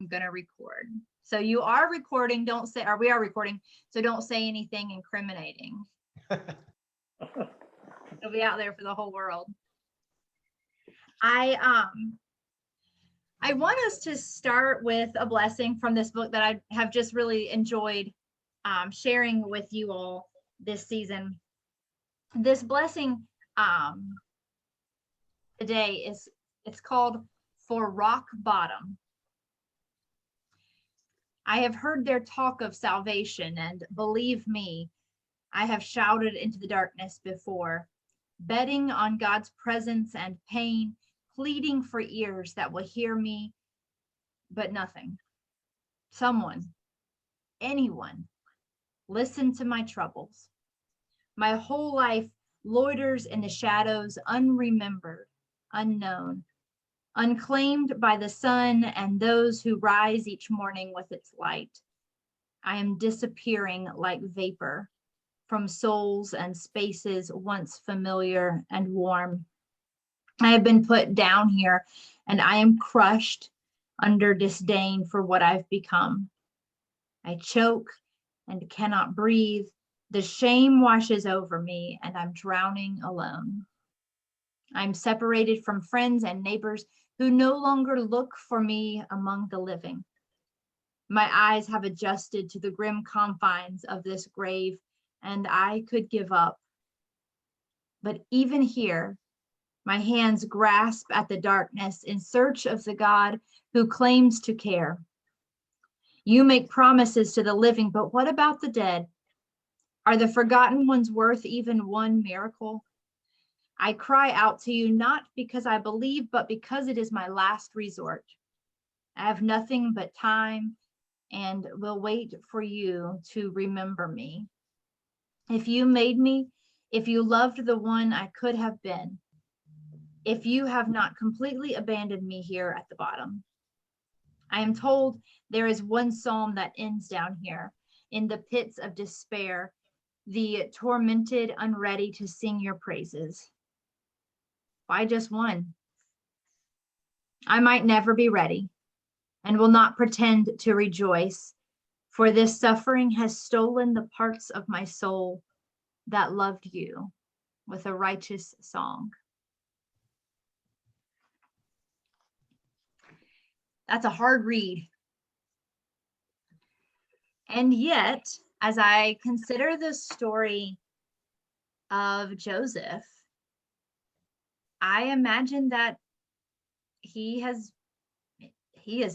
I'm going to record. So you are recording, don't say, or we are recording, so don't say anything incriminating. It'll be out there for the whole world. I want us to start with a blessing from this book that I have just really enjoyed sharing with you all this season. This blessing today it's called For Rock Bottom. I have heard their talk of salvation, and believe me, I have shouted into the darkness before, betting on God's presence and pain, pleading for ears that will hear me, but nothing. Someone, anyone, listen to my troubles. My whole life loiters in the shadows, unremembered, unknown, unclaimed by the sun and those who rise each morning with its light. I am disappearing like vapor from souls and spaces once familiar and warm. I have been put down here, and I am crushed under disdain for what I've become. I choke and cannot breathe. The shame washes over me, and I'm drowning alone. I'm separated from friends and neighbors who no longer look for me among the living. My eyes have adjusted to the grim confines of this grave, and I could give up. But even here, my hands grasp at the darkness in search of the God who claims to care. You make promises to the living, but what about the dead? Are the forgotten ones worth even one miracle? I cry out to you, not because I believe, but because it is my last resort. I have nothing but time and will wait for you to remember me. If you made me, if you loved the one I could have been, if you have not completely abandoned me here at the bottom. I am told there is one psalm that ends down here in the pits of despair, the tormented, unready to sing your praises. Why just one? I might never be ready and will not pretend to rejoice, for this suffering has stolen the parts of my soul that loved you with a righteous song. That's a hard read. And yet, as I consider the story of Joseph, I imagine that he has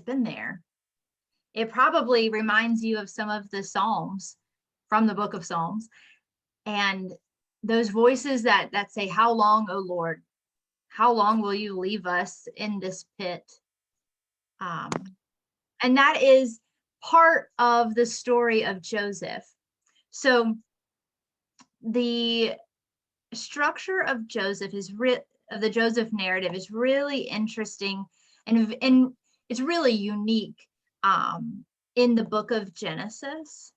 been there. It probably reminds you of some of the Psalms from the book of Psalms, and those voices that say, "How long, O Lord? How long will you leave us in this pit?" And that is part of the story of Joseph. So the structure of Joseph of the Joseph narrative is really interesting, and it's really unique in the book of Genesis.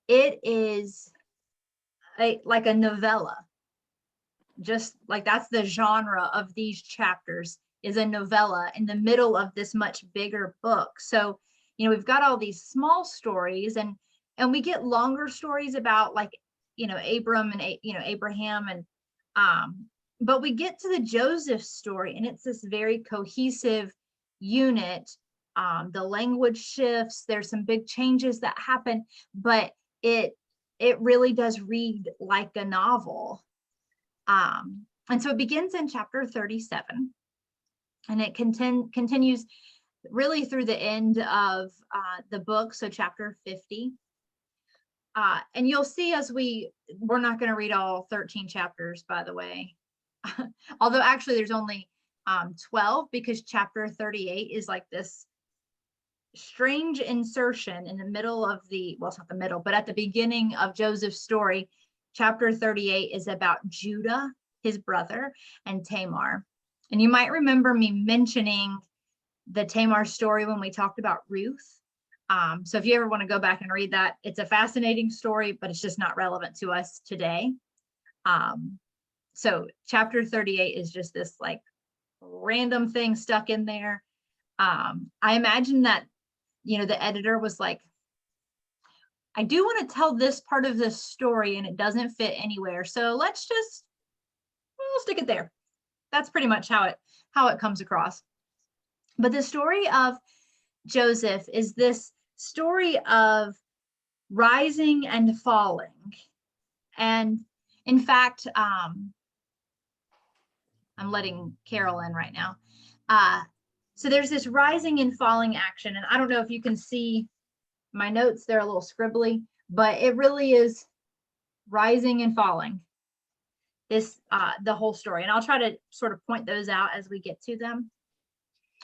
It is like a novella, just like that's the genre of these chapters, is a novella in the middle of this much bigger book. So, we've got all these small stories, and we get longer stories about, like, Abram and Abraham, and but we get to the Joseph story, and it's this very cohesive unit. The language shifts, there's some big changes that happen, but it really does read like a novel. And so it begins in chapter 37, and it continues really through the end of the book, so chapter 50. And you'll see we're not going to read all 13 chapters, by the way. Although actually there's only 12, because chapter 38 is like this strange insertion in the middle of it's not the middle, but at the beginning of Joseph's story. Chapter 38 is about Judah, his brother, and Tamar. And you might remember me mentioning the Tamar story when we talked about Ruth. So if you ever want to go back and read that, it's a fascinating story, but it's just not relevant to us today. So chapter 38 is just this like random thing stuck in there. I imagine that, the editor was like, I do want to tell this part of this story and it doesn't fit anywhere. So we'll stick it there. That's pretty much how it comes across. But the story of Joseph is this story of rising and falling. And in fact, I'm letting Carol in right now. So there's this rising and falling action. And I don't know if you can see my notes, they're a little scribbly, but it really is rising and falling, the whole story. And I'll try to sort of point those out as we get to them.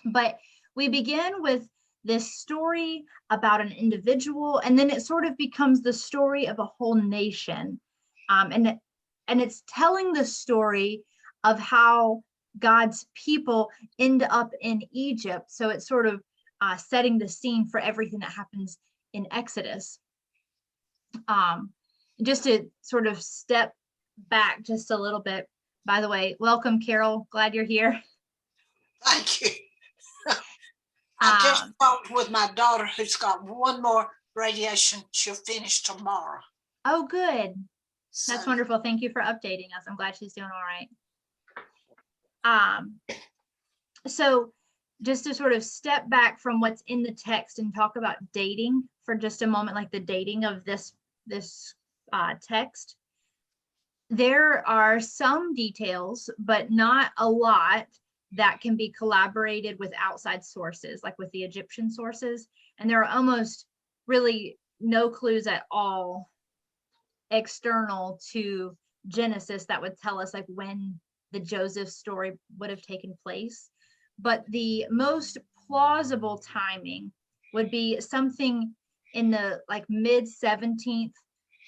But we begin with this story about an individual, and then it sort of becomes the story of a whole nation. And it's telling the story of how God's people end up in Egypt. So it's sort of setting the scene for everything that happens in Exodus. Just to sort of step back just a little bit. By the way, welcome, Carol. Glad you're here. Thank you. I just talked with my daughter who's got one more radiation. She'll finish tomorrow. Oh, good. That's wonderful. Thank you for updating us. I'm glad she's doing all right. So just to sort of step back from what's in the text and talk about dating for just a moment, like the dating of this text. There are some details, but not a lot, that can be collaborated with outside sources, like with the Egyptian sources. And there are almost really no clues at all external to Genesis that would tell us like when the Joseph story would have taken place. But the most plausible timing would be something in the like mid 17th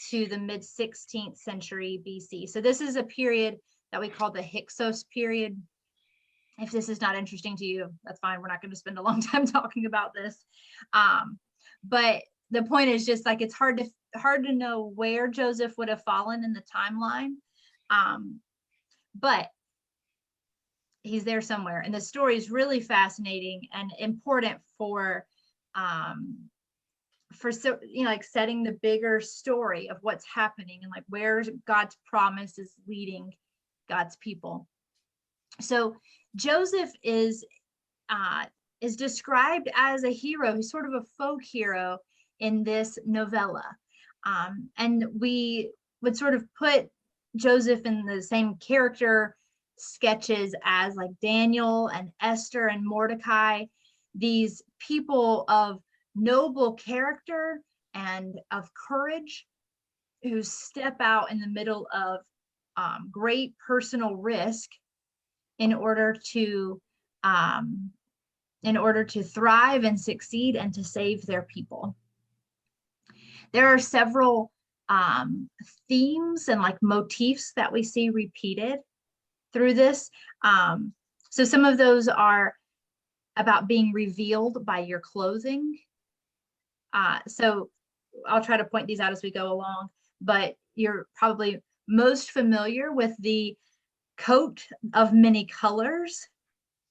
to the mid 16th century BC. So this is a period that we call the Hyksos period. If this is not interesting to you, that's fine. We're not going to spend a long time talking about this. But the point is just like, it's hard to know where Joseph would have fallen in the timeline. But he's there somewhere. And the story is really fascinating and important for like setting the bigger story of what's happening and like where God's promise is leading God's people. So Joseph is described as a hero. He's sort of a folk hero in this novella. And we would sort of put Joseph in the same character sketches as like Daniel and Esther and Mordecai, these people of noble character and of courage who step out in the middle of great personal risk in order to thrive and succeed and to save their people. There are several themes and like motifs that we see repeated through this. So some of those are about being revealed by your clothing. So I'll try to point these out as we go along, but you're probably most familiar with the coat of many colors,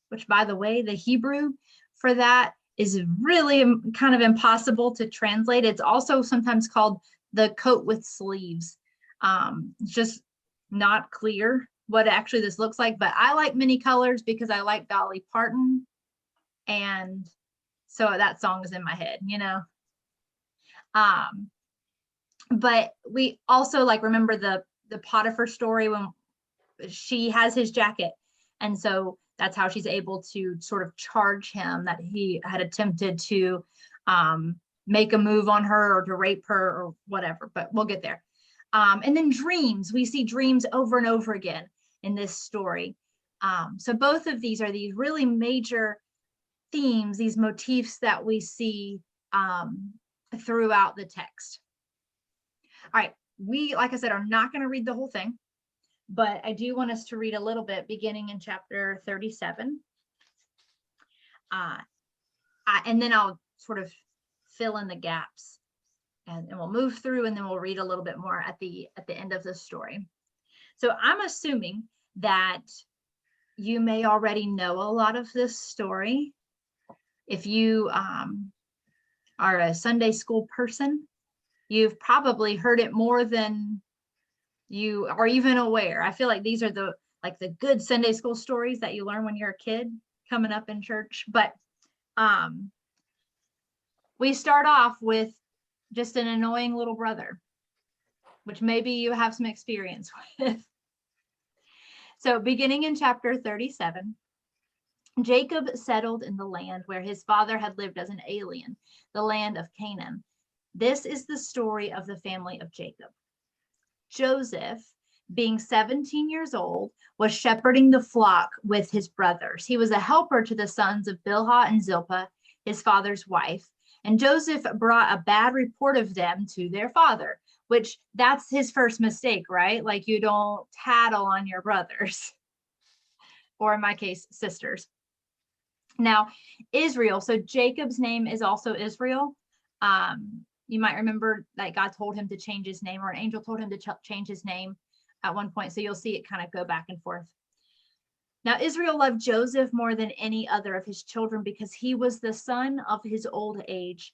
which by the way, the Hebrew for that is really kind of impossible to translate. It's also sometimes called the coat with sleeves. It's just not clear what actually this looks like, but I like many colors because I like Dolly Parton. And so that song is in my head, but we also like remember the Potiphar story when she has his jacket. And so that's how she's able to sort of charge him that he had attempted to make a move on her or to rape her or whatever, but we'll get there. And then dreams, we see dreams over and over again in this story. So both of these are these really major themes, these motifs that we see throughout the text. All right, we, like I said, are not going to read the whole thing, but I do want us to read a little bit beginning in chapter 37. And then I'll sort of fill in the gaps and we'll move through and then we'll read a little bit more at the end of the story. So I'm assuming that you may already know a lot of this story. If you are a Sunday school person, you've probably heard it more than you are even aware. I feel like these are the good Sunday school stories that you learn when you're a kid coming up in church. But we start off with just an annoying little brother, which maybe you have some experience with. So beginning in chapter 37, Jacob settled in the land where his father had lived as an alien, the land of Canaan. This is the story of the family of Jacob. Joseph, being 17 years old, was shepherding the flock with his brothers. He was a helper to the sons of Bilhah and Zilpah, his father's wife. And Joseph brought a bad report of them to their father, which that's his first mistake, right? Like, you don't tattle on your brothers, or in my case, sisters. Now, Israel, so Jacob's name is also Israel. You might remember that God told him to change his name, or an angel told him to change his name at one point. So you'll see it kind of go back and forth. Now, Israel loved Joseph more than any other of his children because he was the son of his old age.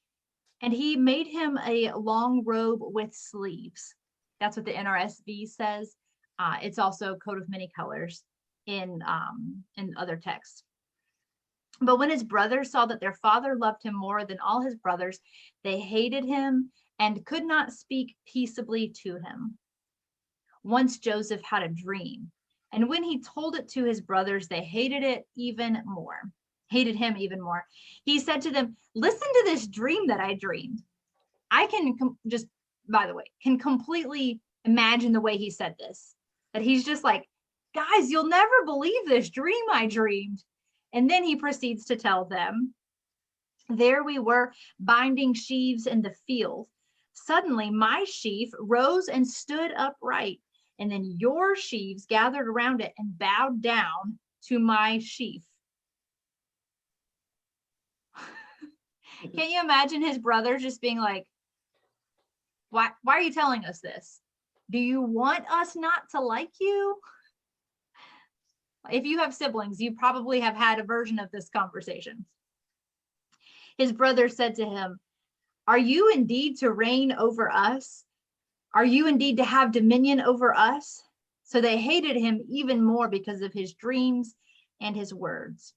And he made him a long robe with sleeves. That's what the NRSV says. It's also a coat of many colors in other texts. But when his brothers saw that their father loved him more than all his brothers, they hated him and could not speak peaceably to him. Once Joseph had a dream, and when he told it to his brothers, they hated him even more. He said to them, "Listen to this dream that I dreamed." I can can completely imagine the way he said this, that he's just like, "Guys, you'll never believe this dream I dreamed." And then he proceeds to tell them, "There we were binding sheaves in the field. Suddenly my sheaf rose and stood upright, and then your sheaves gathered around it and bowed down to my sheaf." Can you imagine his brothers just being like, why are you telling us this? Do you want us not to like you? If you have siblings, you probably have had a version of this conversation. His brother said to him, "Are you indeed to reign over us? Are you indeed to have dominion over us?" So they hated him even more because of his dreams and his words.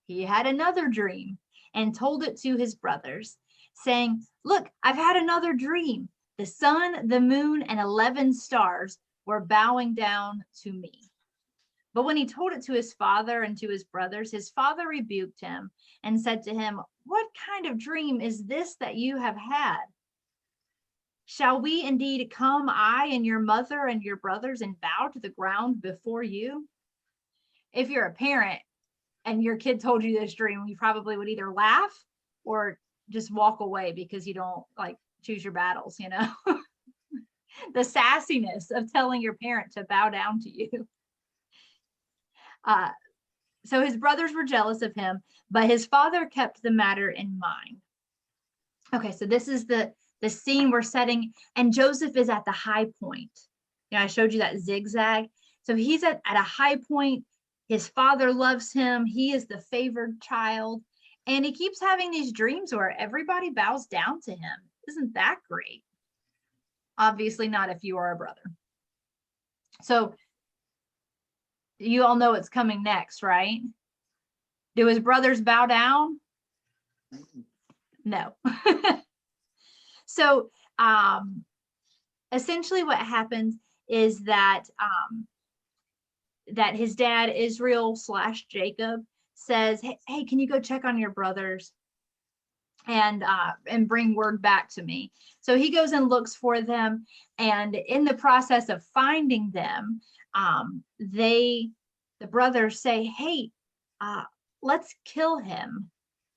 He had another dream and told it to his brothers, saying, "Look, I've had another dream. The sun, the moon, and 11 stars were bowing down to me." But when he told it to his father and to his brothers, his father rebuked him and said to him, "What kind of dream is this that you have had? Shall we indeed come, I and your mother and your brothers, and bow to the ground before you?" If you're a parent and your kid told you this dream, you probably would either laugh or just walk away because you don't choose your battles, the sassiness of telling your parent to bow down to you. So his brothers were jealous of him, but his father kept the matter in mind. Okay, so this is the scene we're setting, and Joseph is at the high point. I showed you that zigzag. So he's at a high point. His father loves him. He is the favored child, and he keeps having these dreams where everybody bows down to him. Isn't that great? Obviously not if you are a brother. So you all know what's coming next, right? Do his brothers bow down? No. So essentially what happens is that that his dad, Israel / Jacob, says, hey, can you go check on your brothers and bring word back to me? So he goes and looks for them, and in the process of finding them, the brothers say, "Hey, let's kill him."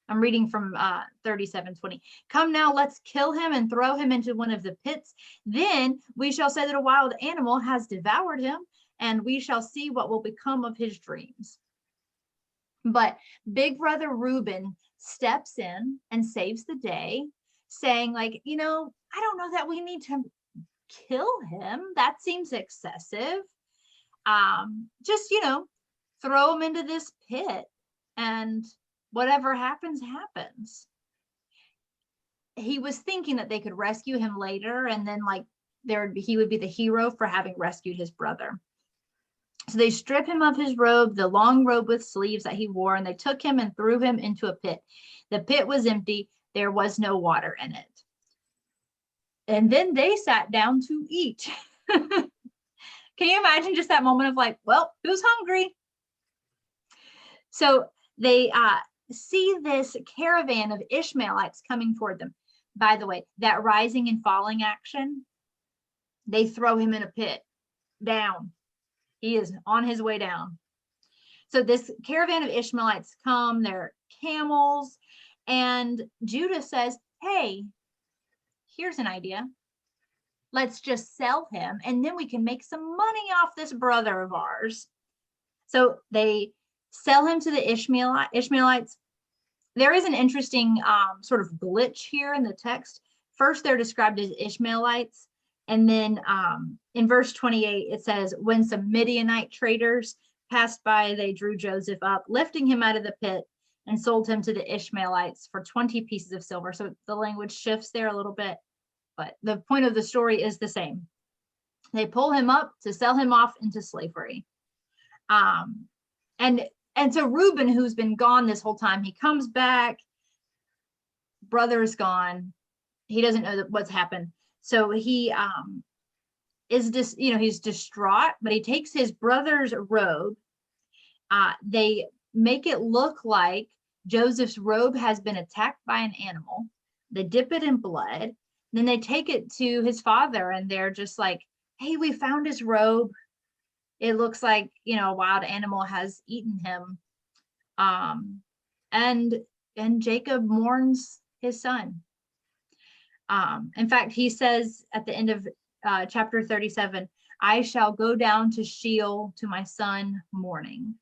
I'm reading from 37:20. "Come now, let's kill him and throw him into one of the pits. Then we shall say that a wild animal has devoured him, and we shall see what will become of his dreams." But big brother Reuben steps in and saves the day, saying I don't know that we need to kill him. That seems excessive. Just, throw him into this pit and whatever happens, happens. He was thinking that they could rescue him later, and then like he would be the hero for having rescued his brother. So they strip him of his robe, the long robe with sleeves that he wore, and they took him and threw him into a pit. The pit was empty. There was no water in it. And then they sat down to eat. Can you imagine just that moment of like, well, who's hungry? So they see this caravan of Ishmaelites coming toward them. By the way, that rising and falling action, they throw him in a pit down. He is on his way down. So this caravan of Ishmaelites come, they're camels, and Judah says, hey, here's an idea. Let's just sell him, and then we can make some money off this brother of ours. So they sell him to the Ishmaelites. There is an interesting sort of glitch here in the text. First, they're described as Ishmaelites. And then in verse 28, it says, when some Midianite traders passed by, they drew Joseph up, lifting him out of the pit, and sold him to the Ishmaelites for 20 pieces of silver. So the language shifts there a little bit, but the point of the story is the same. They pull him up to sell him off into slavery. And so Reuben, who's been gone this whole time, he comes back, brother is gone. He doesn't know what's happened. So he is just, he's distraught, but he takes his brother's robe. They make it look like Joseph's robe has been attacked by an animal. They dip it in blood. Then they take it to his father, and they're just like, hey, we found his robe. It looks like, a wild animal has eaten him. And Jacob mourns his son. In fact, he says at the end of chapter 37, I shall go down to Sheol to my son mourning.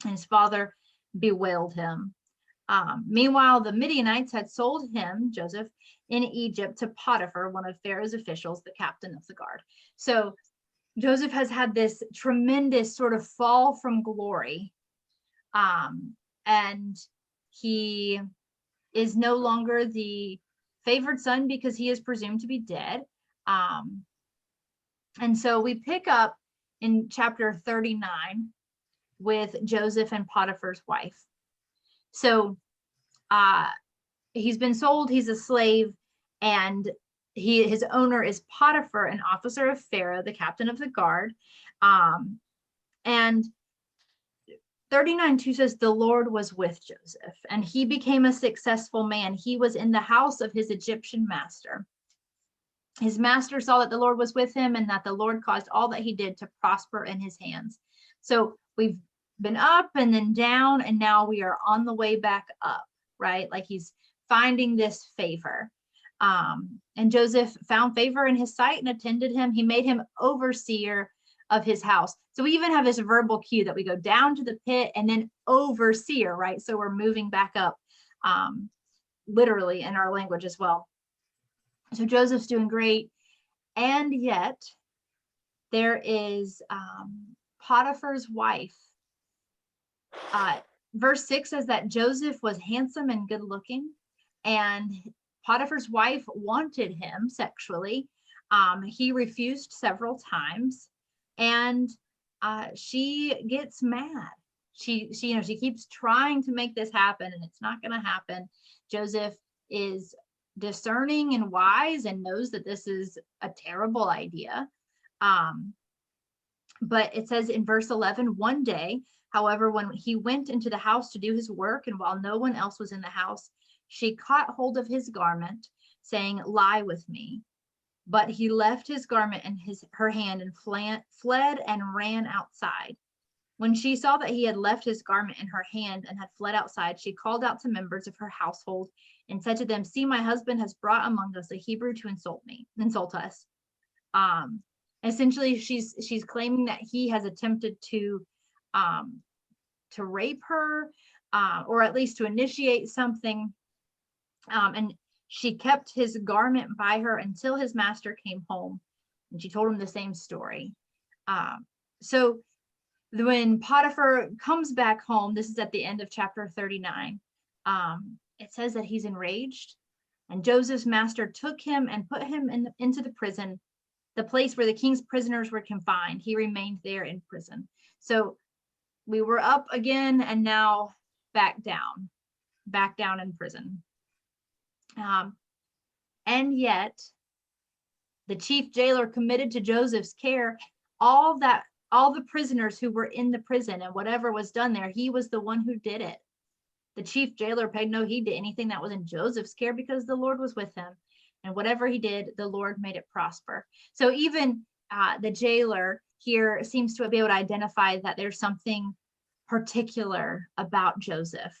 And his father bewailed him. Meanwhile, the Midianites had sold him, Joseph, in Egypt to Potiphar, one of Pharaoh's officials, the captain of the guard. So Joseph has had this tremendous sort of fall from glory. And he is no longer the favored son because he is presumed to be dead. And so we pick up in chapter 39 with Joseph and Potiphar's wife. So he's been sold, he's a slave, and his owner is Potiphar, an officer of Pharaoh, the captain of the guard. And 39:2 says, the Lord was with Joseph, and he became a successful man. He was in the house of his Egyptian master. His master saw that the Lord was with him, and that the Lord caused all that he did to prosper in his hands. So we've been up and then down, and now we are on the way back up, right? Like he's finding this favor. And Joseph found favor in his sight and attended him. He made him overseer of his house. So we even have this verbal cue that we go down to the pit and then overseer, right? So we're moving back up, literally in our language as well. So Joseph's doing great. And yet there is Potiphar's wife. Verse 6 says that Joseph was handsome and good looking, and Potiphar's wife wanted him sexually. He refused several times, and she gets mad. She keeps trying to make this happen, and it's not going to happen. Joseph is discerning and wise and knows that this is a terrible idea. But it says in verse 11, one day, however, when he went into the house to do his work, and while no one else was in the house, she caught hold of his garment, saying, lie with me. But he left his garment in her hand and fled and ran outside. When she saw that he had left his garment in her hand and had fled outside, she called out to members of her household and said to them, see, my husband has brought among us a Hebrew to insult us. Essentially, she's claiming that he has attempted to rape her, or at least to initiate something. And she kept his garment by her until his master came home, and she told him the same story. So When Potiphar comes back home, this is at the end of chapter 39, it says that he's enraged, and Joseph's master took him and put him into the prison, the place where the king's prisoners were confined. He remained there in prison. So we were up again, and now back down in prison. And yet the chief jailer committed to Joseph's care all the prisoners who were in the prison, and whatever was done there, he was the one who did it. The chief jailer paid no heed to anything that was in Joseph's care, because the Lord was with him, and whatever he did, the Lord made it prosper. So even the jailer here seems to be able to identify that there's something particular about Joseph,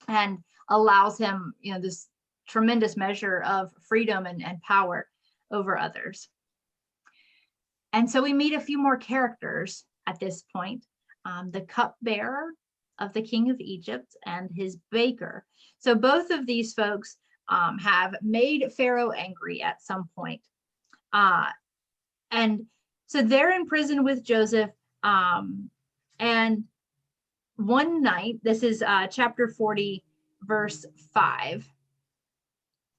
and allows him, this tremendous measure of freedom and power over others. And so we meet a few more characters at this point. The cupbearer of the king of Egypt and his baker. So both of these folks have made Pharaoh angry at some point. And so they're in prison with Joseph. And one night, this is chapter 40, verse 5.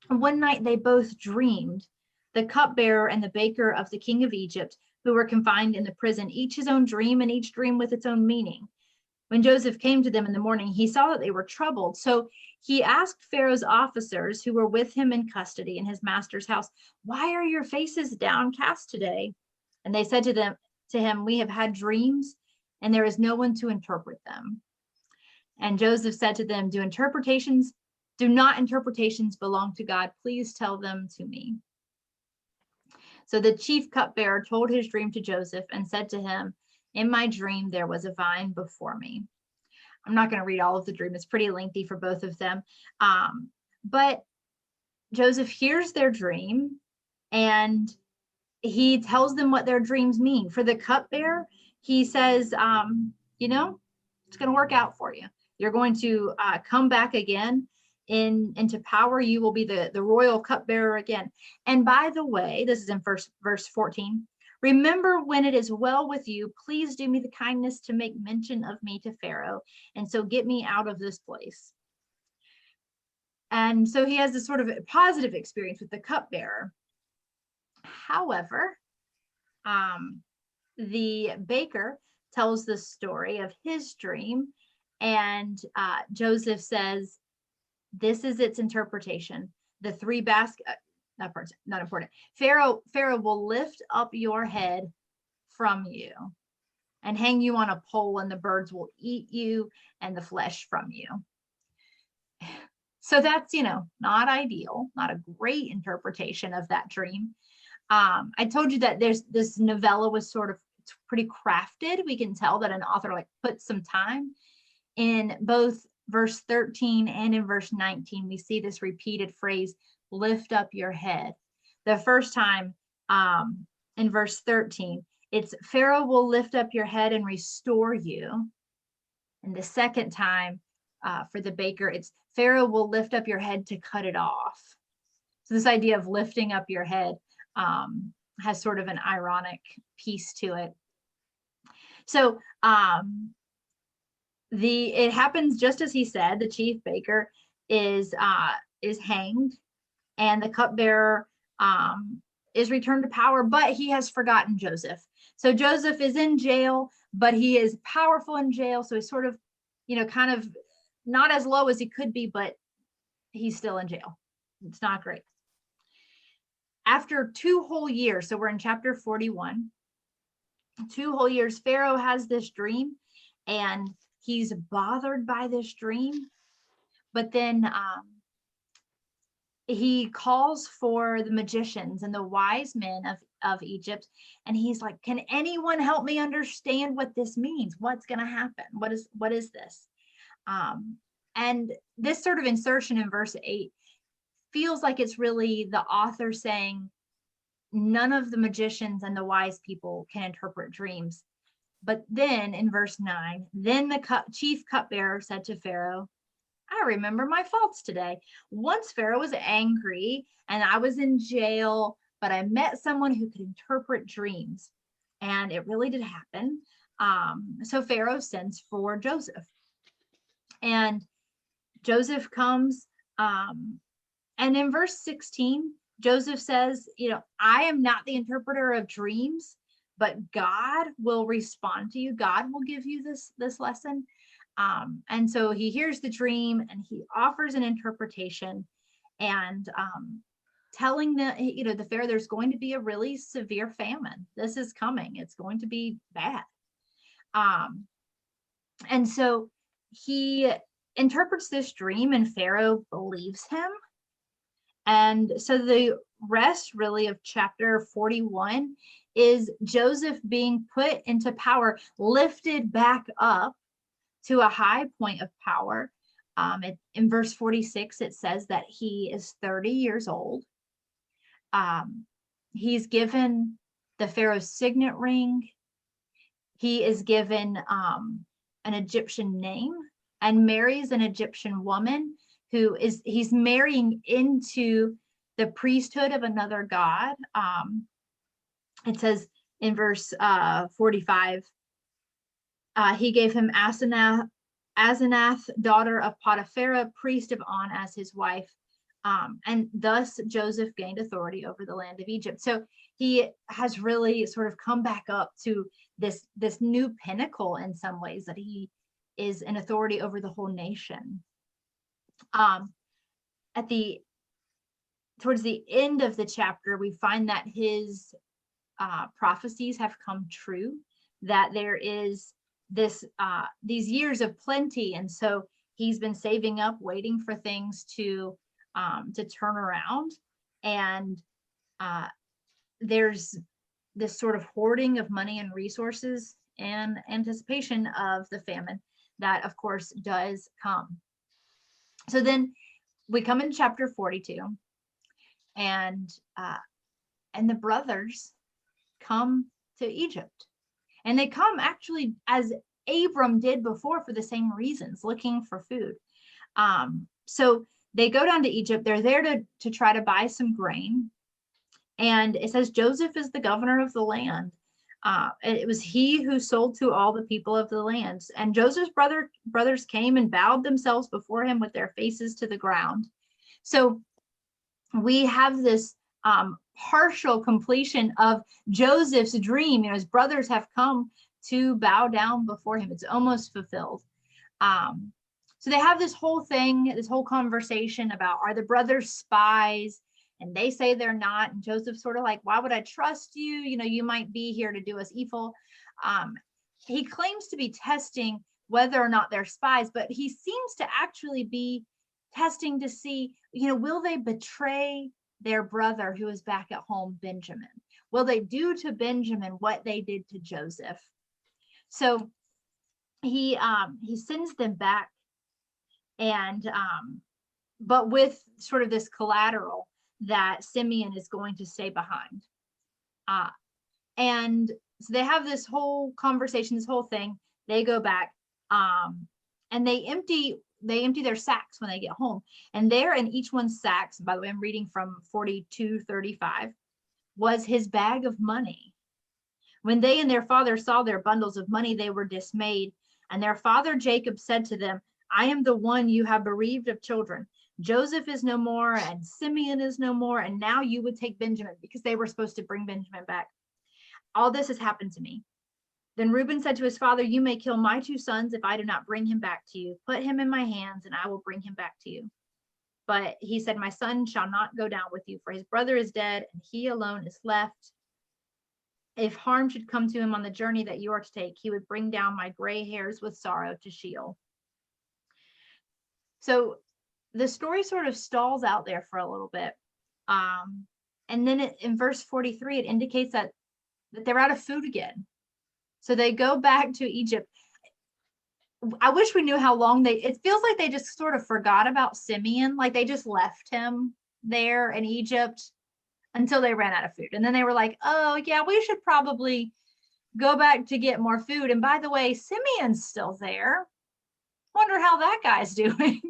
One night they both dreamed, the cupbearer and the baker of the king of Egypt, who were confined in the prison, each his own dream, and each dream with its own meaning. When Joseph came to them in the morning, he saw that they were troubled. So he asked Pharaoh's officers who were with him in custody in his master's house, "Why are your faces downcast today?" And they said to him, "We have had dreams, and there is no one to interpret them." And Joseph said to them, Do not interpretations belong to God? Please tell them to me." So the chief cupbearer told his dream to Joseph and said to him, "In my dream, there was a vine before me." I'm not going to read all of the dream. It's pretty lengthy for both of them. But Joseph hears their dream, and he tells them what their dreams mean. For the cupbearer, he says, it's going to work out for you. You're going to come back again into power. You will be the royal cupbearer again. And by the way, this is in verse 14. "Remember, when it is well with you, please do me the kindness to make mention of me to Pharaoh, and so get me out of this place." And so he has this sort of positive experience with the cupbearer. However, the baker tells the story of his dream, and Joseph says, "This is its interpretation. The three baskets." Not important. Pharaoh will lift up your head from you and hang you on a pole, and the birds will eat you and the flesh from you. So that's, not ideal, not a great interpretation of that dream. I told you that this novella was sort of pretty crafted. We can tell that an author put some time in both verse 13 and in verse 19. We see this repeated phrase, "lift up your head." The first time in verse 13, it's "Pharaoh will lift up your head and restore you." And the second time for the baker, it's "Pharaoh will lift up your head to cut it off." So this idea of lifting up your head has sort of an ironic piece to it. So it happens just as he said. The chief baker is hanged, and the cupbearer is returned to power, but he has forgotten Joseph. So Joseph is in jail, but he is powerful in jail. So he's sort of, kind of not as low as he could be, but he's still in jail. It's not great. After 2 whole years, so we're in chapter 41, 2 whole years, Pharaoh has this dream, and he's bothered by this dream. But then he calls for the magicians and the wise men of Egypt, and he's like, "Can anyone help me understand what this means? What's going to happen? What is this?" And this sort of insertion in verse 8 feels like it's really the author saying none of the magicians and the wise people can interpret dreams. But then in verse 9, then the chief cupbearer said to Pharaoh, "I remember my faults today. Once Pharaoh was angry and I was in jail, but I met someone who could interpret dreams. And it really did happen. So Pharaoh sends for Joseph, and Joseph comes, and in verse 16, Joseph says, I am not the interpreter of dreams, but God will respond to you. God will give you this lesson. And so he hears the dream and he offers an interpretation, and telling the Pharaoh, there's going to be a really severe famine. This is coming. It's going to be bad. And so he interprets this dream, and Pharaoh believes him. And so the rest really of chapter 41 is Joseph being put into power, lifted back up to a high point of power. In verse 46, it says that he is 30 years old. He's given the Pharaoh's signet ring. He is given an Egyptian name and marries an Egyptian woman he's marrying into the priesthood of another god. It says in verse 45, he gave him Asenath, daughter of Potiphar, priest of On, as his wife. And thus Joseph gained authority over the land of Egypt. So he has really sort of come back up to this new pinnacle in some ways, that he is an authority over the whole nation. Towards the end of the chapter, we find that his prophecies have come true, that there is these years of plenty, and so he's been saving up, waiting for things to turn around, and there's this sort of hoarding of money and resources in anticipation of the famine that, of course, does come. So then we come in chapter 42, and the brothers come to Egypt, and they come actually as Abram did before, for the same reasons, looking for food. So they go down to Egypt. They're there to try to buy some grain. And it says Joseph is the governor of the land. It was he who sold to all the people of the lands. And Joseph's brothers came and bowed themselves before him with their faces to the ground. So we have this partial completion of Joseph's dream. His brothers have come to bow down before him. It's almost fulfilled. So they have this whole thing, this whole conversation about, are the brothers spies? And they say they're not. And Joseph's sort of like, why would I trust you? You might be here to do us evil. He claims to be testing whether or not they're spies, but he seems to actually be testing to see, will they betray their brother who is back at home, Benjamin? Will they do to Benjamin what they did to Joseph? So he sends them back, and but with sort of this collateral that Simeon is going to stay behind. And so they have this whole conversation, this whole thing. They go back, and they empty their sacks when they get home. And there in each one's sacks, by the way, I'm reading from 42:35, was his bag of money. When they and their father saw their bundles of money, they were dismayed. And their father Jacob said to them, I am the one you have bereaved of children. Joseph is no more, and Simeon is no more, and now you would take Benjamin, because they were supposed to bring Benjamin back. All this has happened to me. Then Reuben said to his father, you may kill my 2 sons if I do not bring him back to you. Put him in my hands, and I will bring him back to you. But he said, my son shall not go down with you, for his brother is dead, and he alone is left. If harm should come to him on the journey that you are to take, he would bring down my gray hairs with sorrow to Sheol. So the story sort of stalls out there for a little bit. And then in verse 43, it indicates that they're out of food again. So they go back to Egypt. I wish we knew how long it feels like they just sort of forgot about Simeon. Like they just left him there in Egypt until they ran out of food. And then they were like, oh yeah, we should probably go back to get more food. And by the way, Simeon's still there. Wonder how that guy's doing.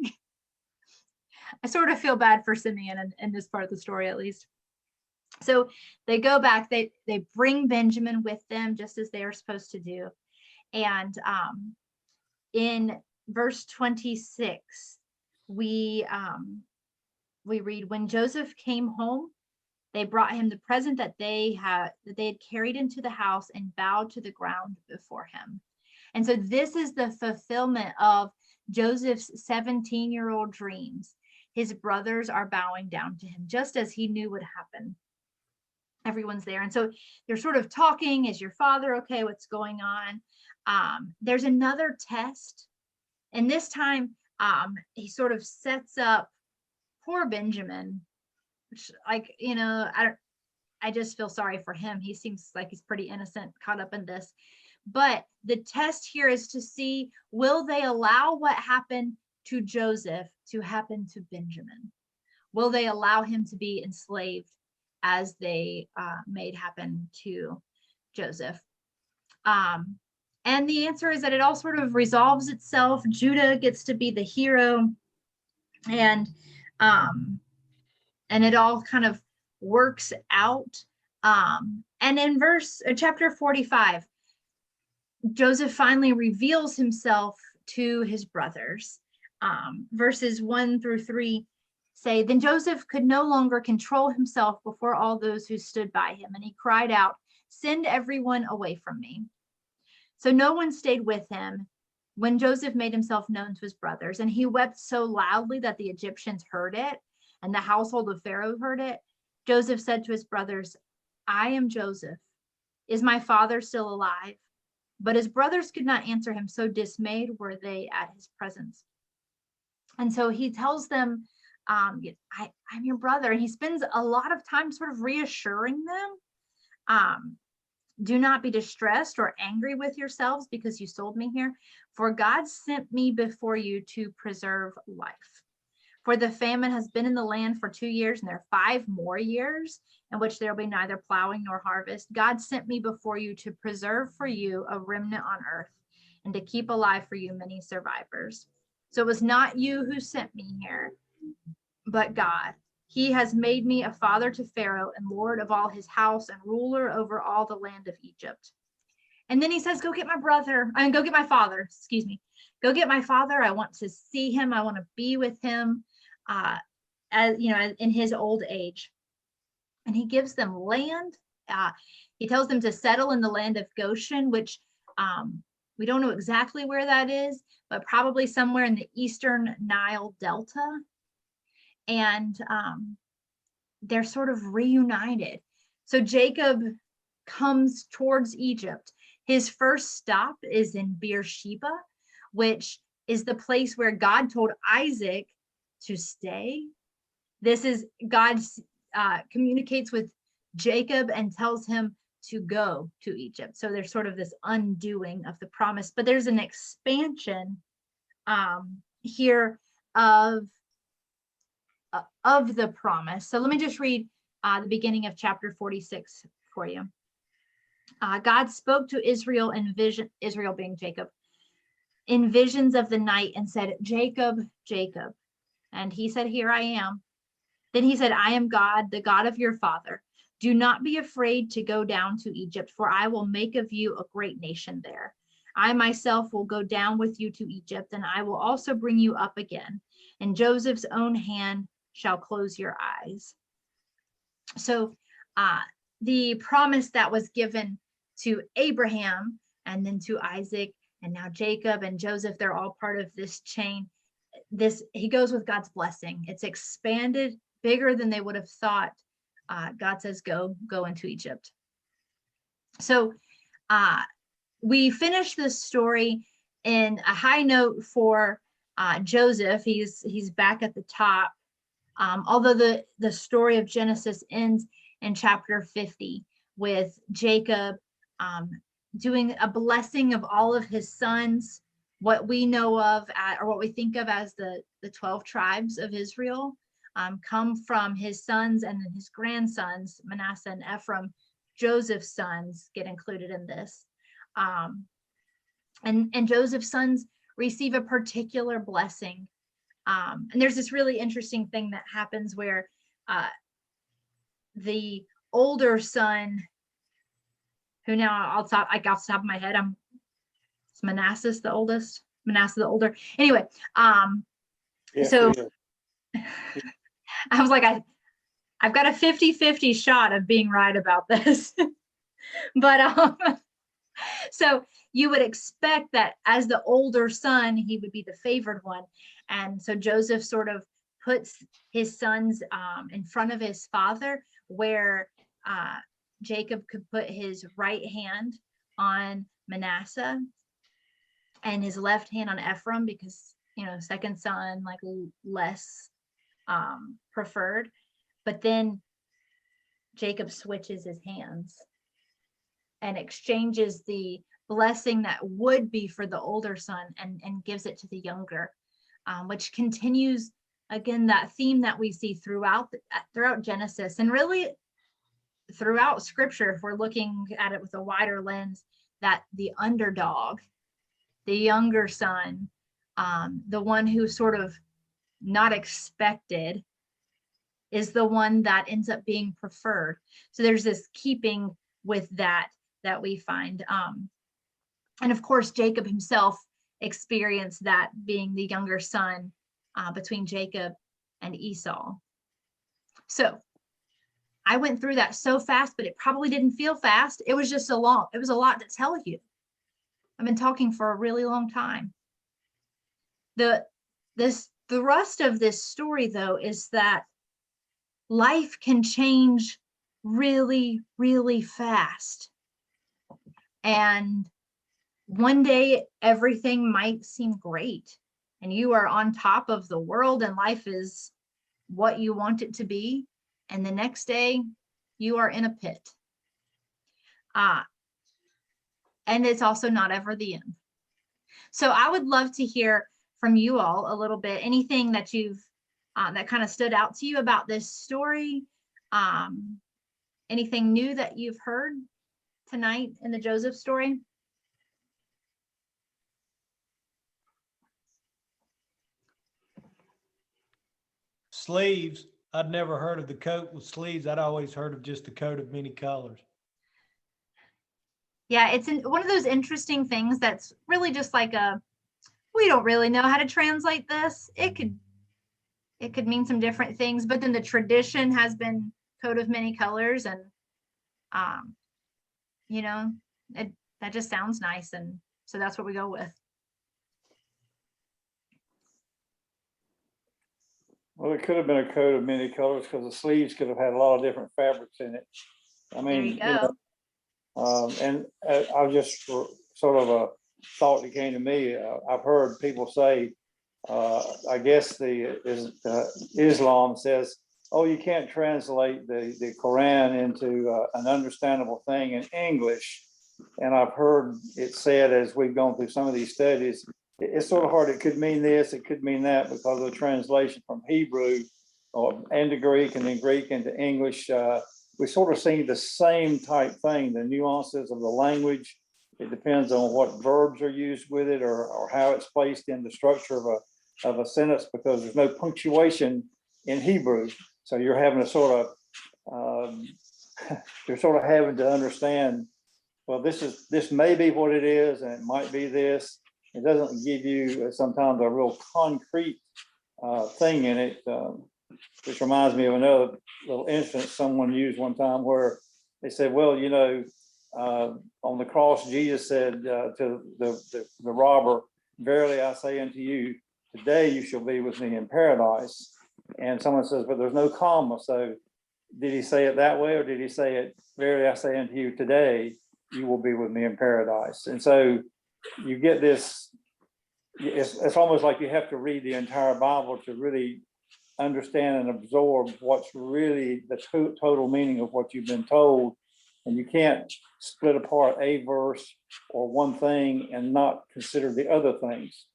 I sort of feel bad for Simeon in this part of the story, at least. So they go back, they bring Benjamin with them, just as they are supposed to do. And in verse 26, we read, when Joseph came home, they brought him the present that they had carried into the house and bowed to the ground before him. And so this is the fulfillment of Joseph's 17-year-old dreams. His brothers are bowing down to him, just as he knew would happen. Everyone's there. And so they're sort of talking, is your father okay? What's going on? There's another test. And this time he sort of sets up poor Benjamin, which, like, I just feel sorry for him. He seems like he's pretty innocent, caught up in this. But the test here is to see, will they allow what happened to Joseph to happen to Benjamin? Will they allow him to be enslaved as they made happen to Joseph? And the answer is that it all sort of resolves itself. Judah gets to be the hero, and it all kind of works out. And in chapter 45, Joseph finally reveals himself to his brothers. Verses 1-3 say, then Joseph could no longer control himself before all those who stood by him, and he cried out, send everyone away from me. So no one stayed with him when Joseph made himself known to his brothers, and he wept so loudly that the Egyptians heard it, and the household of Pharaoh heard it. Joseph said to his brothers, I am Joseph. Is my father still alive? But his brothers could not answer him, so dismayed were they at his presence. And so he tells them, I'm your brother. And he spends a lot of time sort of reassuring them. Do not be distressed or angry with yourselves because you sold me here, for God sent me before you to preserve life. For the famine has been in the land for 2 years, and there are 5 more years in which there will be neither plowing nor harvest. God sent me before you to preserve for you a remnant on earth, and to keep alive for you many survivors. So it was not you who sent me here, but God. He has made me a father to Pharaoh and lord of all his house and ruler over all the land of Egypt. And then he says, go get my father, excuse me. Go get my father. I want to see him. I want to be with him, in his old age. And he gives them land. He tells them to settle in the land of Goshen, which we don't know exactly where that is, but probably somewhere in the eastern Nile Delta. And they're sort of reunited. So Jacob comes towards Egypt. His first stop is in Beersheba, which is the place where God told Isaac to stay. This is God communicates with Jacob and tells him to go to Egypt. So there's sort of this undoing of the promise, but there's an expansion here of the promise. So let me just read the beginning of chapter 46 for you. God spoke to Israel in vision, Israel being Jacob, in visions of the night, and said, Jacob, Jacob. And he said, here I am. Then he said, I am God, the God of your father. Do not be afraid to go down to Egypt, for I will make of you a great nation there. I myself will go down with you to Egypt, and I will also bring you up again. And Joseph's own hand shall close your eyes. So the promise that was given to Abraham and then to Isaac and now Jacob and Joseph, they're all part of this chain. He goes with God's blessing. It's expanded bigger than they would have thought. God says, go into Egypt. So we finish this story in a high note for Joseph. He's back at the top. Although the story of Genesis ends in chapter 50 with Jacob doing a blessing of all of his sons, what we know of or what we think of as the 12 tribes of Israel come from his sons, and then his grandsons, Manasseh and Ephraim. Joseph's sons get included in this. And Joseph's sons receive a particular blessing. And there's this really interesting thing that happens where the older son, who now off the top of my head, Is Manasseh the oldest? Manasseh the older. Anyway, Yes, so it is. I was like, I've got a 50-50 shot of being right about this. But so you would expect that as the older son, he would be the favored one. And so Joseph sort of puts his sons in front of his father, where Jacob could put his right hand on Manasseh and his left hand on Ephraim, because, second son, like less preferred. But then Jacob switches his hands and exchanges the blessing that would be for the older son and gives it to the younger, which continues, again, that theme that we see throughout Genesis, and really throughout scripture, if we're looking at it with a wider lens, that the underdog, the younger son, the one who's sort of not expected, is the one that ends up being preferred. So there's this keeping with that we find. And of course, Jacob himself experienced that, being the younger son between Jacob and Esau. So I went through that so fast, but it probably didn't feel fast. It was just it was a lot to tell you. I've been talking for a really long time. The rest of this story, though, is that life can change really, really fast. And one day everything might seem great and you are on top of the world and life is what you want it to be. And the next day you are in a pit. And it's also not ever the end. So I would love to hear from you all a little bit, anything that you've that kind of stood out to you about this story, anything new that you've heard tonight in the Joseph story. Sleeves. I'd never heard of the coat with sleeves. I'd always heard of just the coat of many colors. Yeah, it's one of those interesting things that's really just like we don't really know how to translate this. It could mean some different things, but then the tradition has been coat of many colors, and that just sounds nice, and so that's what we go with. Well, it could have been a coat of many colors because the sleeves could have had a lot of different fabrics in it. I mean, there you go. And I just sort of a thought that came to me. I've heard people say, I guess Islam says, oh, you can't translate the Quran into an understandable thing in English. And I've heard it said, as we've gone through some of these studies, it's sort of hard. It could mean this, it could mean that, because of the translation from Hebrew and to Greek, and then Greek into English. We sort of see the same type thing, the nuances of the language. It depends on what verbs are used with it, or how it's placed in the structure of a sentence, because there's no punctuation in Hebrew. So you're having to sort of, you're sort of having to understand, well, this may be what it is, and it might be this. It doesn't give you sometimes a real concrete thing in it, which reminds me of another little instance someone used one time, where they said, well, on the cross, Jesus said to the robber, verily I say unto you, today you shall be with me in paradise. And someone says, but there's no comma. So did he say it that way, or did he say it, verily I say unto you, today you will be with me in paradise? And so you get this, it's almost like you have to read the entire Bible to really understand and absorb what's really the total meaning of what you've been told. And you can't split apart a verse or one thing and not consider the other things.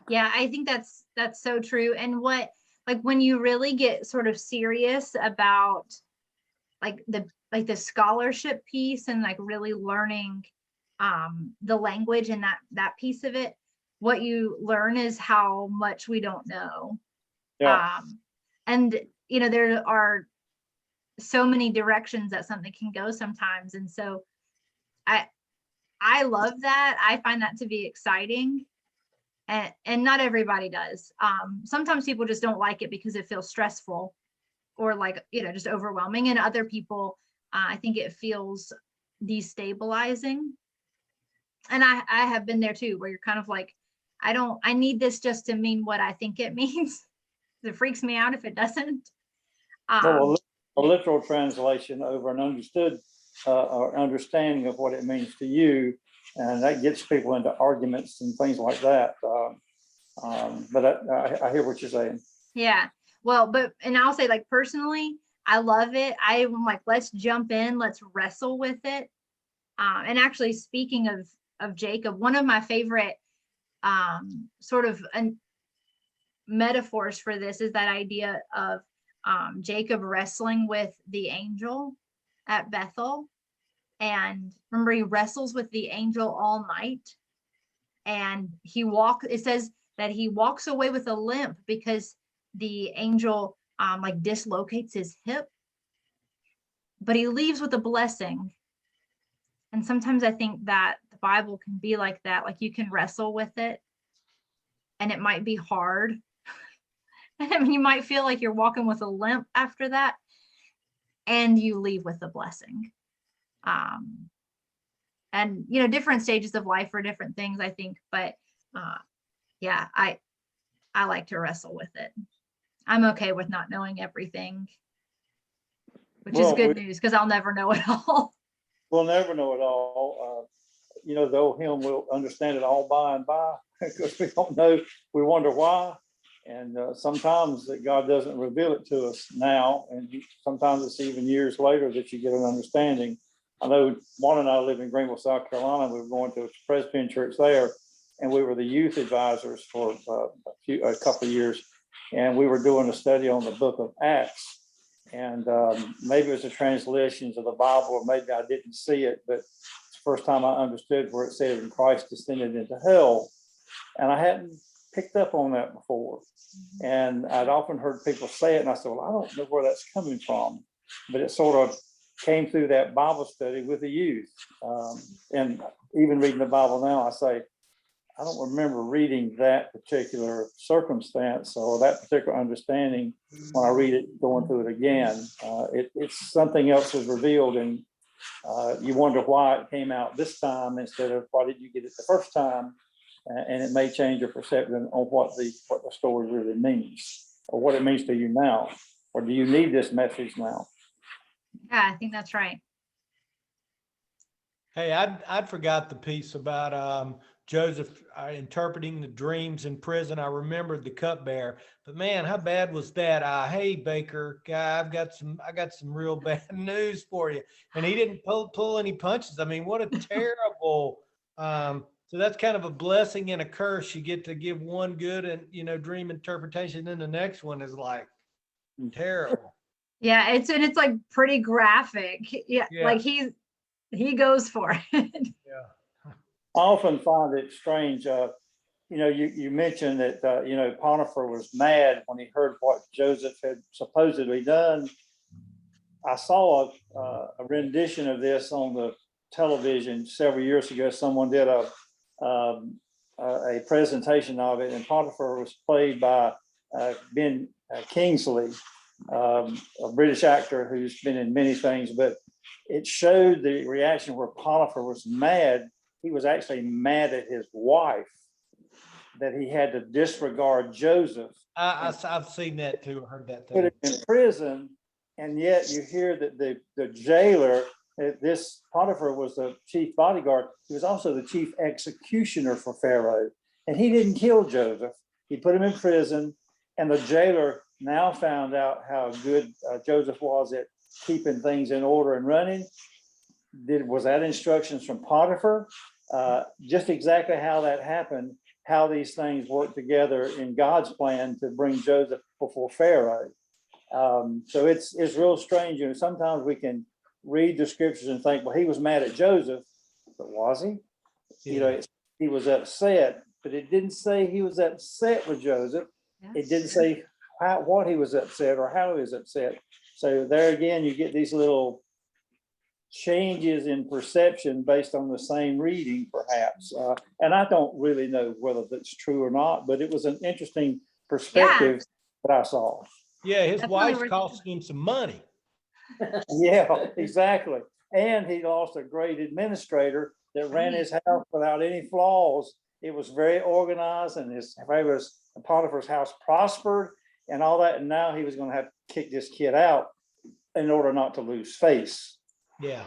Yeah, I think that's so true. And when you really get sort of serious about the scholarship piece, and like really learning the language and that piece of it, what you learn is how much we don't know. Yeah. And there are so many directions that something can go sometimes. And so I love that. I find that to be exciting. And not everybody does. Sometimes people just don't like it because it feels stressful or like, just overwhelming. And other people, I think it feels destabilizing. And I have been there too, where you're kind of like, I need this just to mean what I think it means. It freaks me out if it doesn't. Well, a literal translation over an understood or understanding of what it means to you, and that gets people into arguments and things like that. But I hear what you're saying. Yeah. Well, and I'll say, like, personally, I love it. I'm like, let's jump in, let's wrestle with it. And actually, speaking of Jacob, one of my favorite sort of metaphors for this is that idea of Jacob wrestling with the angel at Bethel. And remember, he wrestles with the angel all night. And it says that he walks away with a limp because the angel like dislocates his hip. But he leaves with a blessing. And sometimes I think that the Bible can be like that. Like, you can wrestle with it and it might be hard. I mean, you might feel like you're walking with a limp after that, and you leave with a blessing. And different stages of life are different things, I think, but yeah, I like to wrestle with it. I'm okay with not knowing everything, which is good news, because I'll never know it all. We'll never know it all. Though him will understand it all by and by, because we don't know. We wonder why. And sometimes that God doesn't reveal it to us now. And sometimes it's even years later that you get an understanding. I know Juan and I live in Greenville, South Carolina. We were going to a Presbyterian church there, and we were the youth advisors for a couple of years. And we were doing a study on the book of Acts. And maybe it was the translations of the Bible, or maybe I didn't see it, but it's the first time I understood where it said, "And Christ descended into hell." And I hadn't picked up on that before. And I'd often heard people say it, and I said, well, I don't know where that's coming from. But it sort of came through that Bible study with the youth. And even reading the Bible now, I say, I don't remember reading that particular circumstance or that particular understanding when I read it, going through it again. It's something else is revealed, and you wonder why it came out this time instead of why did you get it the first time. And it may change your perception on what the story really means, or what it means to you now, or do you need this message now? Yeah, I think that's right. Hey, I'd forgot the piece about Joseph interpreting the dreams in prison. I remembered the cupbearer, but man, how bad was that? Hey, Baker guy, I got some real bad news for you. And he didn't pull any punches. I mean, what a terrible. So that's kind of a blessing and a curse. You get to give one good and dream interpretation, then the next one is like terrible. Yeah, it's like pretty graphic. Yeah. Like he goes for it. Yeah. I often find it strange. You mentioned that Potiphar was mad when he heard what Joseph had supposedly done. I saw a rendition of this on the television several years ago. Someone did a presentation of it, and Potiphar was played by Ben Kingsley, a British actor who's been in many things, but it showed the reaction where Potiphar was mad. He was actually mad at his wife that he had to disregard Joseph. I've seen that too, heard that too. Put him in prison, and yet you hear that the jailer, this Potiphar was the chief bodyguard. He was also the chief executioner for Pharaoh, and he didn't kill Joseph. He put him in prison, and the jailer now found out how good Joseph was at keeping things in order and running. Was that instructions from Potiphar? Just exactly how that happened, how these things work together in God's plan to bring Joseph before Pharaoh. So it's real strange. Sometimes we can read the scriptures and think, well, he was mad at Joseph, but was he? Yeah. He was upset, but it didn't say he was upset with Joseph. Yeah. It didn't say what he was upset or how he was upset. So there again, you get these little changes in perception based on the same reading, perhaps. And I don't really know whether that's true or not, but it was an interesting perspective that I saw. Yeah, his Definitely wife's worth- costing him some money. Yeah, exactly. And he lost a great administrator that ran his house without any flaws. It was very organized, and Potiphar's house prospered and all that. And now he was going to have to kick this kid out in order not to lose face. Yeah,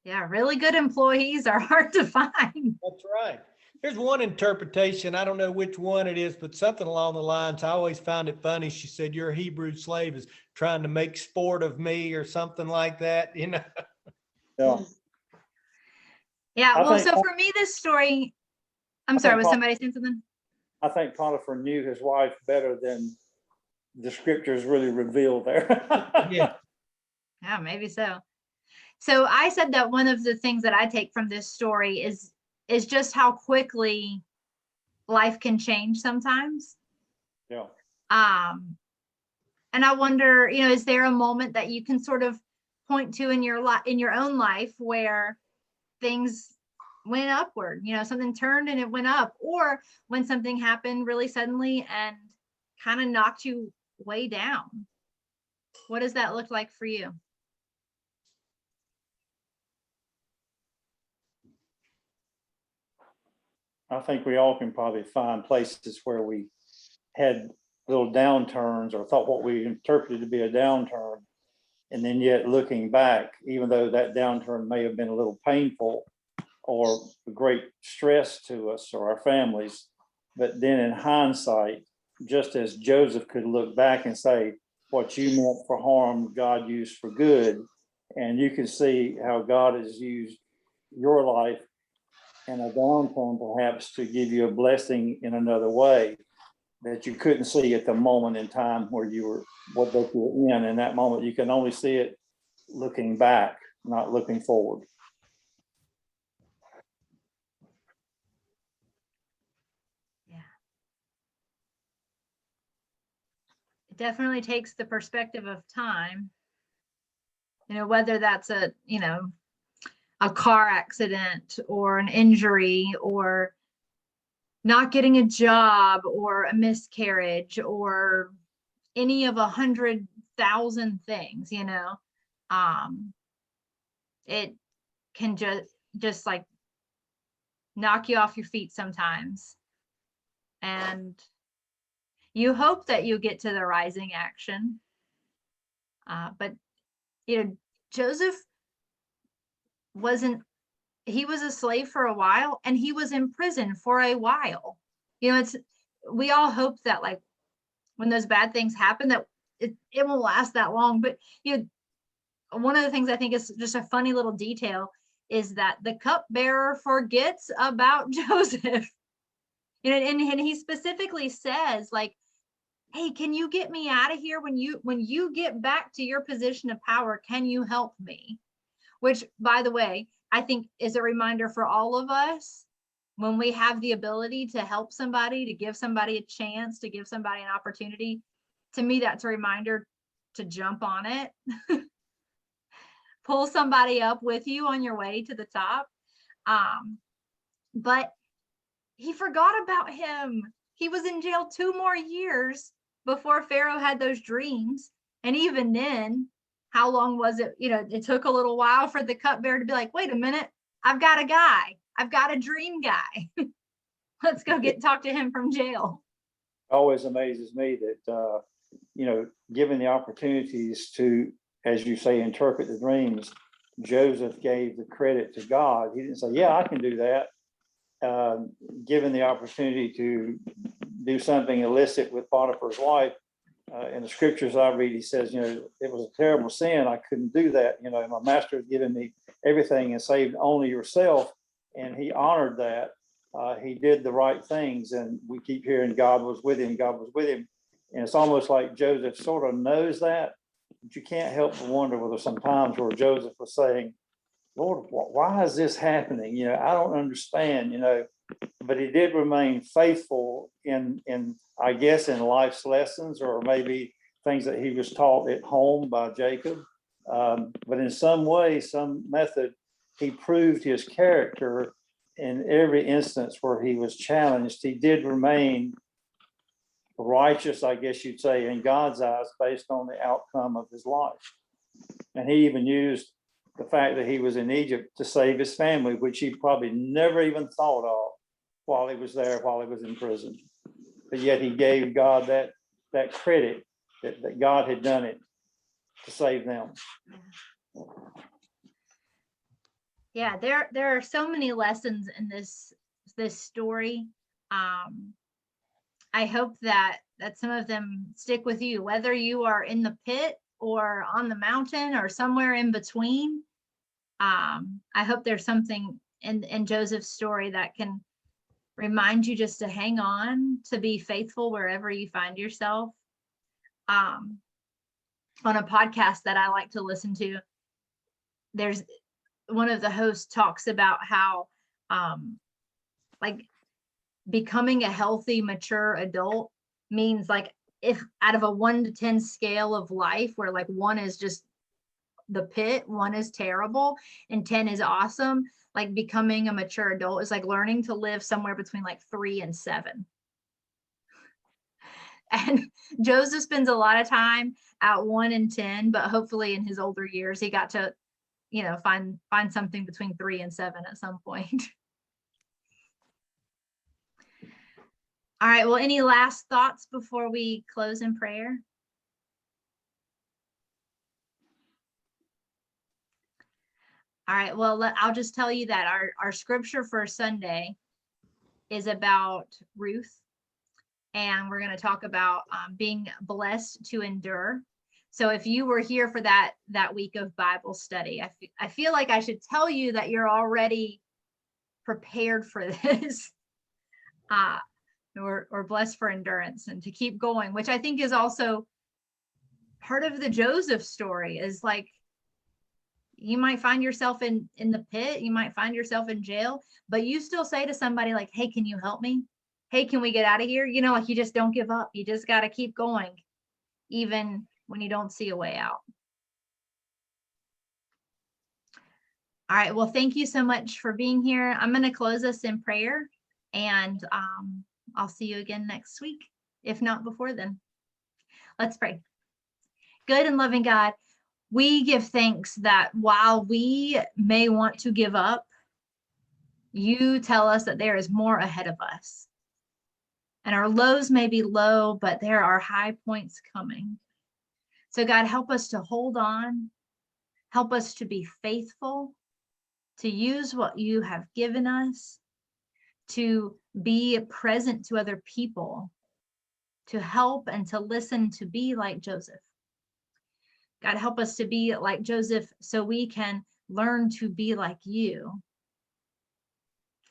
Yeah, really good employees are hard to find. that's right. There's one interpretation. I don't know which one it is, but something along the lines. I always found it funny. She said, "Your Hebrew slave is trying to make sport of me," or something like that. You know. Yeah. Yeah, I well, think- so for me, this story, I'm I sorry, think was somebody saying something? I think Potiphar knew his wife better than the scriptures really reveal there. Yeah. Yeah, maybe so. So I said that one of the things that I take from this story is just how quickly life can change sometimes. Yeah. And I wonder, is there a moment that you can sort of point to in your own life where things went upward, something turned and it went up, or when something happened really suddenly and kind of knocked you way down? What does that look like for you? I think we all can probably find places where we had little downturns or thought what we interpreted to be a downturn. And then yet looking back, even though that downturn may have been a little painful or a great stress to us or our families, but then in hindsight, just as Joseph could look back and say, what you meant for harm, God used for good. And you can see how God has used your life and a downturn perhaps to give you a blessing in another way that you couldn't see at the moment in time where you were in. In that moment, you can only see it looking back, not looking forward. Yeah. It definitely takes the perspective of time, whether that's a car accident or an injury or not getting a job or a miscarriage or any of 100,000 things, it can just like knock you off your feet sometimes. And you hope that you get to the rising action. But, Joseph he was a slave for a while and he was in prison for a while. We all hope that like when those bad things happen that it won't last that long. But one of the things I think is just a funny little detail is that the cupbearer forgets about Joseph. And he specifically says like, hey, can you get me out of here? When you get back to your position of power, can you help me? Which, by the way, I think is a reminder for all of us when we have the ability to help somebody, to give somebody a chance, to give somebody an opportunity. To me, that's a reminder to jump on it. Pull somebody up with you on your way to the top. But he forgot about him. He was in jail 2 more years before Pharaoh had those dreams. And even then, how long was it? It took a little while for the cupbearer to be like, wait a minute, I've got a guy. I've got a dream guy. Let's go talk to him from jail. Always amazes me that, given the opportunities to, as you say, interpret the dreams, Joseph gave the credit to God. He didn't say, yeah, I can do that. Given the opportunity to do something illicit with Potiphar's wife, in the scriptures I read, he says, it was a terrible sin. I couldn't do that. My master had given me everything and saved only yourself. And he honored that. He did the right things. And we keep hearing God was with him. God was with him. And it's almost like Joseph sort of knows that, but you can't help but wonder whether sometimes where Joseph was saying, Lord, why is this happening? I don't understand, but he did remain faithful in I guess in life's lessons, or maybe things that he was taught at home by Jacob. But in some way, some method, he proved his character in every instance where he was challenged. He did remain righteous, I guess you'd say, in God's eyes based on the outcome of his life. And he even used the fact that he was in Egypt to save his family, which he probably never even thought of while he was there, while he was in prison. But yet he gave God that credit that God had done it to save them. Yeah, there are so many lessons in this story. I hope that some of them stick with you, whether you are in the pit or on the mountain or somewhere in between. I hope there's something in Joseph's story that can remind you just to hang on, to be faithful wherever you find yourself. On a podcast that I like to listen to, there's one of the hosts talks about how like becoming a healthy, mature adult means, like, if out of a 1 to 10 scale of life, where like 1 is just the pit, 1 is terrible, and 10 is awesome, like becoming a mature adult is like learning to live somewhere between like 3 and 7. And Joseph spends a lot of time at 1 and 10, but hopefully in his older years, he got to, find something between 3 and 7 at some point. All right. Well, any last thoughts before we close in prayer? All right. Well, I'll just tell you that our scripture for Sunday is about Ruth. And we're going to talk about being blessed to endure. So if you were here for that week of Bible study, I feel like I should tell you that you're already prepared for this. We're blessed for endurance and to keep going, which I think is also part of the Joseph story. Is like, you might find yourself in the pit, you might find yourself in jail, but you still say to somebody like, hey, can you help me? Hey, can we get out of here? Like, you just don't give up. You just got to keep going, even when you don't see a way out. All right. Well, thank you so much for being here. I'm going to close us in prayer, and I'll see you again next week, if not before then. Let's pray. Good and loving God, we give thanks that while we may want to give up, you tell us that there is more ahead of us. And our lows may be low, but there are high points coming. So God, help us to hold on. Help us to be faithful, to use what you have given us, to be present to other people, to help and to listen, to be like Joseph. God, help us to be like Joseph so we can learn to be like you.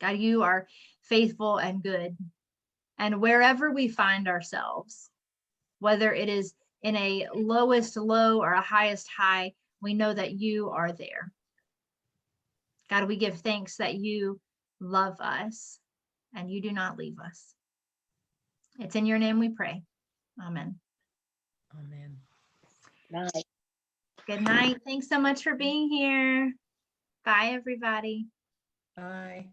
God, you are faithful and good. And wherever we find ourselves, whether it is in a lowest low or a highest high, we know that you are there. God, we give thanks that you love us and you do not leave us. It's in your name we pray. Amen. Amen. Night. Good night. Thanks so much for being here. Bye, everybody. Bye.